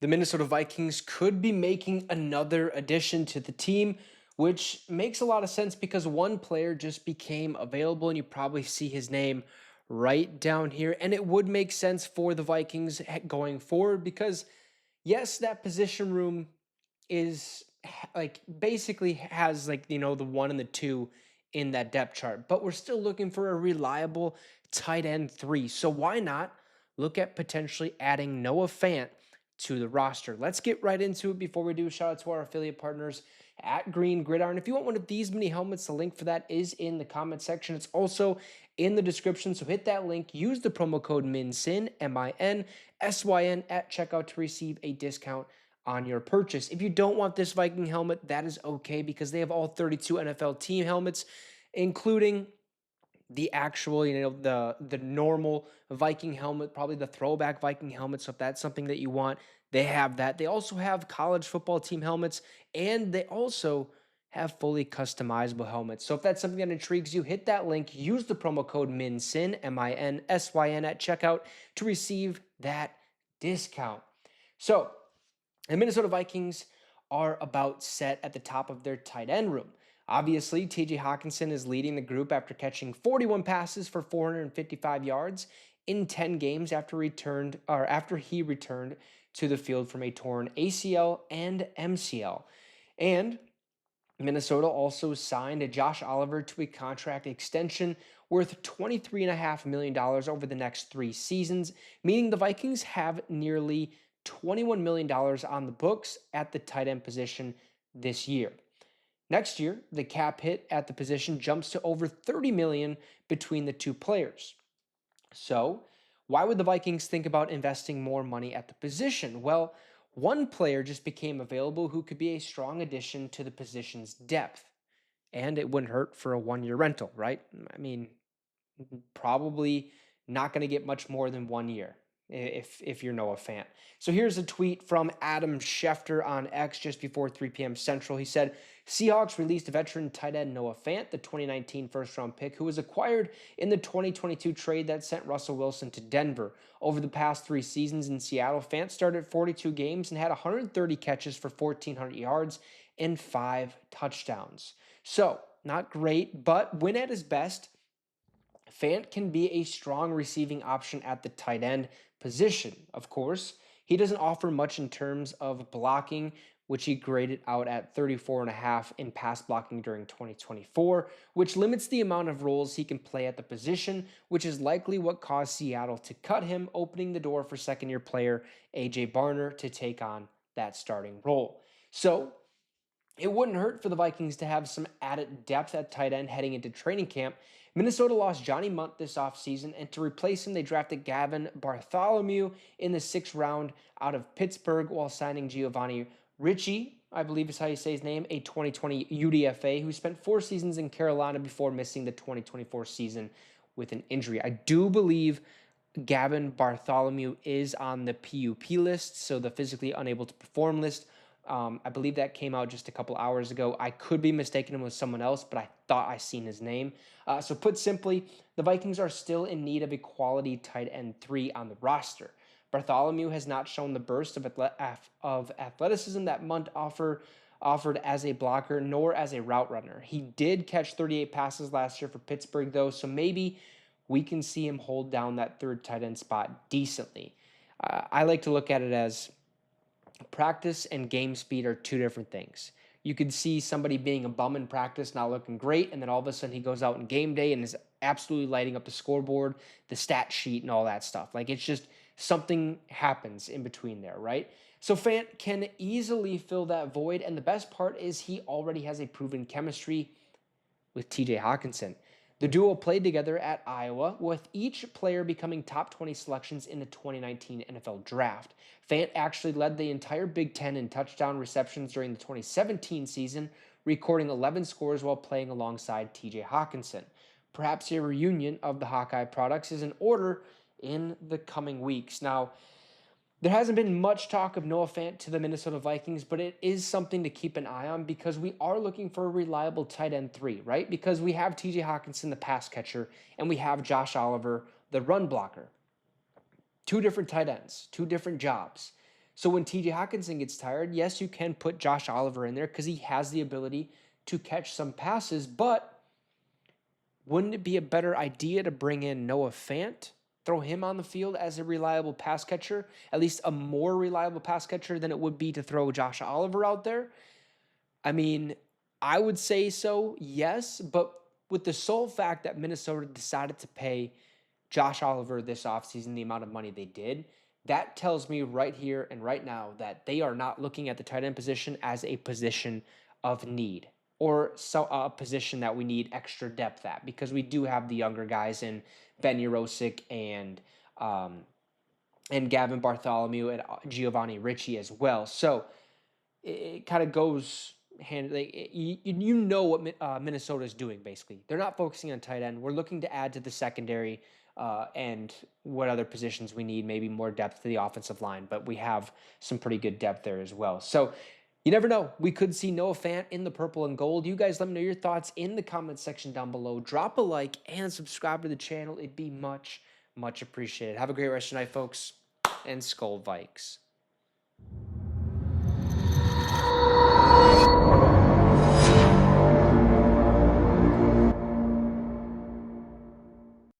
the Minnesota Vikings could be making another addition to the team, which makes a lot of sense because one player just became available, and you probably see his name right down here. And it would make sense for the Vikings going forward because, yes, that position room is like basically has like, the one and the two in that depth chart, but we're still looking for a reliable tight end three. So why not look at potentially adding Noah Fant to the roster? Let's get right into it. Before we do, shout out to our affiliate partners at Green Gridiron. If you want one of these mini helmets, the link for that is in the comment section. It's also in the description. So hit that link, use the promo code MINSYN, MINSYN at checkout to receive a discount on your purchase. If you don't want this Viking helmet, that is okay because they have all 32 NFL team helmets, including the actual, the normal Viking helmet, probably the throwback Viking helmet. So if that's something that you want, they have that. They also have college football team helmets, and they also have fully customizable helmets. So if that's something that intrigues you, hit that link, use the promo code MINSYN, MINSYN at checkout to receive that discount. So the Minnesota Vikings are about set at the top of their tight end room. Obviously, TJ Hawkinson is leading the group after catching 41 passes for 455 yards in 10 games after he returned to the field from a torn ACL and MCL. And Minnesota also signed Josh Oliver to a contract extension worth $23.5 million over the next 3 seasons, meaning the Vikings have nearly $21 million on the books at the tight end position this year. Next year, the cap hit at the position jumps to over $30 million between the two players. So, why would the Vikings think about investing more money at the position? Well, one player just became available who could be a strong addition to the position's depth, and it wouldn't hurt for a 1-year rental, right? I mean, probably not going to get much more than 1 year if you're Noah Fant. So here's a tweet from Adam Schefter on X just before 3 p.m. Central. He said, Seahawks released veteran tight end Noah Fant, the 2019 first-round pick, who was acquired in the 2022 trade that sent Russell Wilson to Denver. Over the past 3 seasons in Seattle, Fant started 42 games and had 130 catches for 1,400 yards and 5 touchdowns. So, not great, but when at his best, Fant can be a strong receiving option at the tight end position. Of course, he doesn't offer much in terms of blocking, which he graded out at 34.5 in pass blocking during 2024, which limits the amount of roles he can play at the position, which is likely what caused Seattle to cut him, opening the door for second-year player A.J. Barner to take on that starting role. So, it wouldn't hurt for the Vikings to have some added depth at tight end heading into training camp. Minnesota lost Johnny Munt this offseason, and to replace him, they drafted Gavin Bartholomew in the 6th round out of Pittsburgh while signing Giovanni Ricci, I believe is how you say his name, a 2020 UDFA who spent 4 seasons in Carolina before missing the 2024 season with an injury. I do believe Gavin Bartholomew is on the PUP list, so the physically unable to perform list. I believe that came out just a couple hours ago. I could be mistaken him with someone else, but I thought I seen his name. So put simply, the Vikings are still in need of a quality tight end 3 on the roster. Bartholomew has not shown the burst of athleticism that Munt offered as a blocker, nor as a route runner. He did catch 38 passes last year for Pittsburgh, though, so maybe we can see him hold down that 3rd tight end spot decently. I like to look at it as practice and game speed are 2 different things. You could see somebody being a bum in practice, not looking great, and then all of a sudden he goes out in game day and is absolutely lighting up the scoreboard, the stat sheet, and all that stuff. Like, it's just something happens in between there, right? So Fant can easily fill that void, and the best part is he already has a proven chemistry with TJ Hawkinson. The duo played together at Iowa, with each player becoming top 20 selections in the 2019 NFL Draft. Fant actually led the entire Big Ten in touchdown receptions during the 2017 season, recording 11 scores while playing alongside TJ Hawkinson. Perhaps a reunion of the Hawkeye products is in order in the coming weeks. Now, there hasn't been much talk of Noah Fant to the Minnesota Vikings, but it is something to keep an eye on because we are looking for a reliable tight end 3, right? Because we have TJ Hawkinson, the pass catcher, and we have Josh Oliver, the run blocker. 2 different tight ends, 2 different jobs. So when TJ Hawkinson gets tired, yes, you can put Josh Oliver in there because he has the ability to catch some passes, but wouldn't it be a better idea to bring in Noah Fant, throw him on the field as a reliable pass catcher, at least a more reliable pass catcher than it would be to throw Josh Oliver out there? I mean, I would say so, yes, but with the sole fact that Minnesota decided to pay Josh Oliver this offseason the amount of money they did, that tells me right here and right now that they are not looking at the tight end position as a position of need or a position that we need extra depth at, because we do have the younger guys in Ben Urosic and Gavin Bartholomew and Giovanni Ricci as well. So it kind of goes hand, like you know what Minnesota is doing. Basically, they're not focusing on tight end. We're looking to add to the secondary and what other positions we need, maybe more depth to the offensive line, but we have some pretty good depth there as well. So you never know, we could see Noah Fant in the purple and gold. You guys let me know your thoughts in the comments section down below. Drop a like and subscribe to the channel. It'd be much appreciated. Have a great rest of your night, folks, and Skull Vikes.